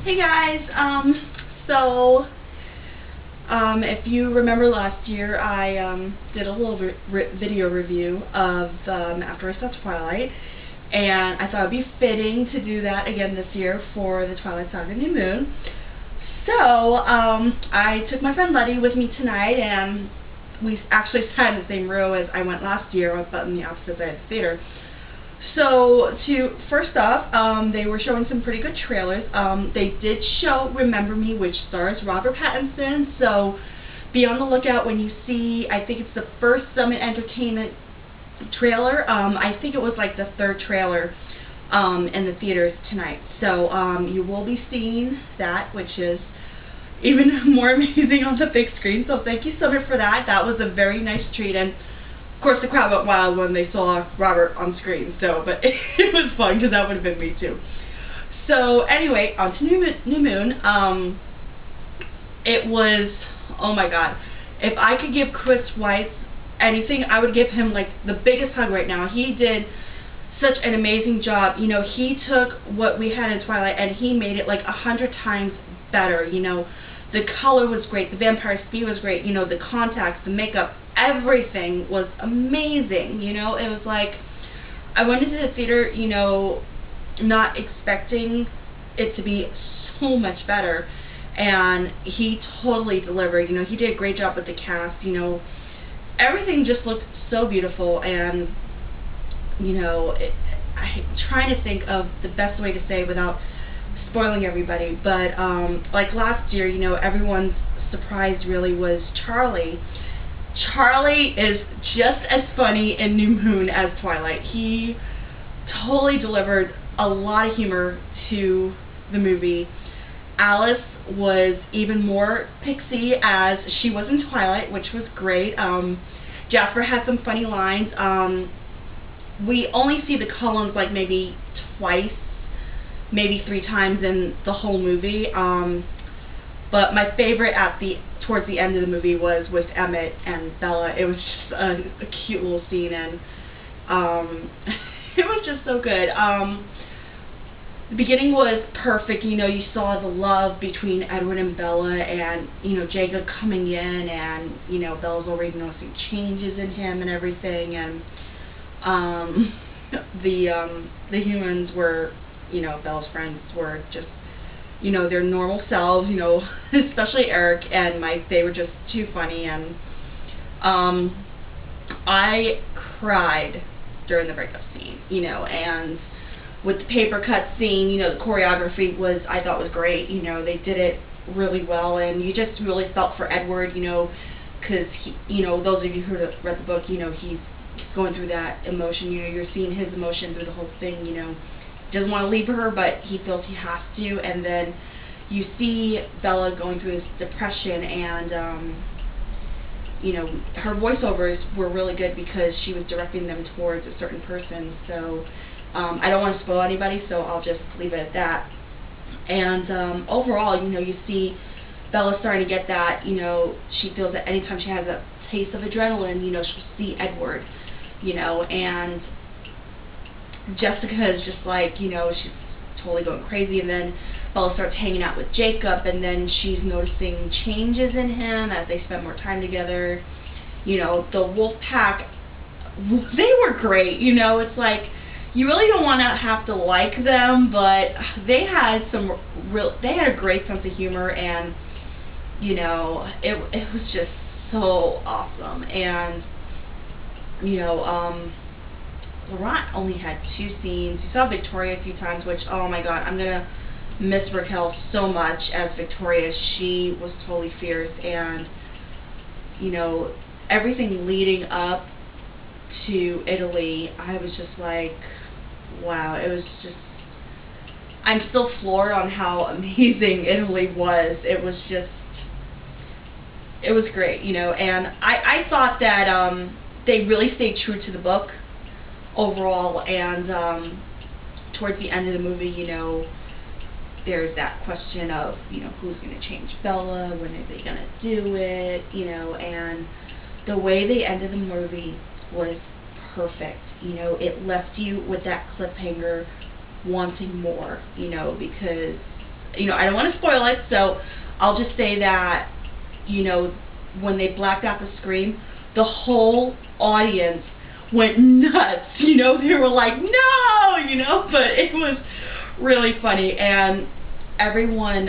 Hey guys, if you remember last year, I did a little video review of After I Saw Twilight, and I thought it would be fitting to do that again this year for the Twilight Saga New Moon. So, I took my friend Letty with me tonight, and we actually sat in the same row as I went last year, but on the opposite side of the theater. So, first off, they were showing some pretty good trailers. They did show Remember Me, which stars Robert Pattinson, so be on the lookout when you see, I think it's the first Summit Entertainment trailer. I think it was like the third trailer in the theaters tonight. So, you will be seeing that, which is even more amazing on the big screen. So thank you so much for that. That was a very nice treat, and of course the crowd went wild when they saw Robert on screen. So, but it was fun because that would have been me too. So anyway, on to New Moon. It was, oh my God, if I could give Chris Weitz anything, I would give him like the biggest hug right now. He did such an amazing job. You know, he took what we had in Twilight and he made it like 100 times better. You know, the color was great, the vampire speed was great, you know, the contacts, the makeup, everything was amazing. You know, it was like, I went into the theater, you know, not expecting it to be so much better, and he totally delivered. You know, he did a great job with the cast. You know, everything just looked so beautiful, and you know, I'm trying to think of the best way to say without spoiling everybody, but like last year, you know, everyone's surprise really was Charlie. Charlie is just as funny in New Moon as Twilight. He totally delivered a lot of humor to the movie. Alice was even more pixie as she was in Twilight, which was great. Jasper had some funny lines. We only see the Cullens like maybe twice, maybe 3 times in the whole movie. But my favorite towards the end of the movie was with Emmett and Bella. It was just a cute little scene, and it was just so good. The beginning was perfect. You know, you saw the love between Edward and Bella, and you know, Jacob coming in, and you know, Bella's already noticing changes in him and everything, and the humans were, you know, Bella's friends were just, you know, their normal selves, you know, especially Eric and Mike. They were just too funny, and I cried during the breakup scene, you know, and with the paper cut scene, you know, the choreography was, I thought was great. You know, they did it really well, and you just really felt for Edward, you know, because he, you know, those of you who have read the book, you know, he's going through that emotion. You know, you're seeing his emotion through the whole thing. You know, he doesn't want to leave her, but he feels he has to. And then you see Bella going through this depression, and you know, her voiceovers were really good because she was directing them towards a certain person. So I don't want to spoil anybody, so I'll just leave it at that. And overall, you know, you see Bella starting to get that, you know, she feels that anytime she has a taste of adrenaline, you know, she'll see Edward, you know, and Jessica is just like, you know, she's totally going crazy, and then Bella starts hanging out with Jacob, and then she's noticing changes in him as they spend more time together. You know, the wolf pack, they were great. You know, it's like, you really don't want to have to like them, but they had a great sense of humor, and you know, it was just so awesome. And you know, Laurent only had 2 scenes. You saw Victoria a few times, which, oh my God, I'm gonna miss Raquel so much as Victoria. She was totally fierce, and you know, everything leading up to Italy, I was just like, wow. It was just, I'm still floored on how amazing Italy was. It was just, it was great, you know, and I thought that they really stayed true to the book overall, and towards the end of the movie, you know, there's that question of, you know, who's going to change Bella, when are they going to do it, you know, and the way they ended the movie was perfect. You know, it left you with that cliffhanger wanting more, you know, because you know, I don't want to spoil it, so I'll just say that, you know, when they blacked out the screen, the whole audience went nuts. You know, they were like, no, you know, but it was really funny, and everyone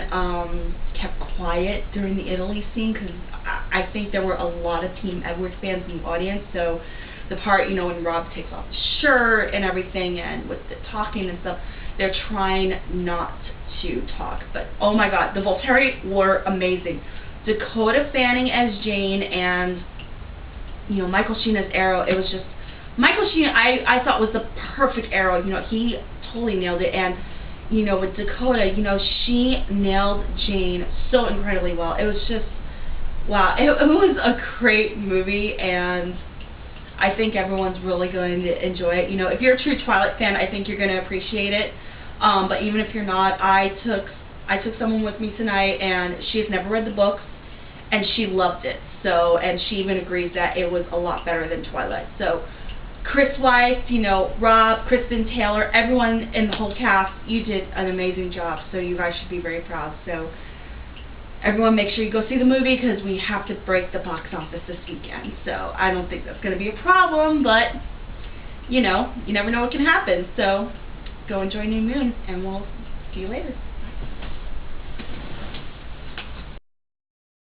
kept quiet during the Italy scene, because I think there were a lot of Team Edward fans in the audience. So the part, you know, when Rob takes off his shirt and everything, and with the talking and stuff, they're trying not to talk. But oh my God, the Volturi were amazing. Dakota Fanning as Jane, and you know, Michael Sheen as Arrow. It was just, Michael Sheen, I thought was the perfect Arrow. You know, he totally nailed it. And you know, with Dakota, you know, she nailed Jane so incredibly well. It was just, wow, it was a great movie, and I think everyone's really going to enjoy it. You know, if you're a true Twilight fan, I think you're going to appreciate it. But even if you're not, I took someone with me tonight, and she has never read the books, and she loved it. So, and she even agrees that it was a lot better than Twilight. So, Chris Weiss, you know, Rob, Kristen Taylor, everyone in the whole cast, you did an amazing job. So you guys should be very proud. So everyone, make sure you go see the movie, because we have to break the box office this weekend. So I don't think that's going to be a problem, but you know, you never know what can happen. So go enjoy New Moon, and we'll see you later.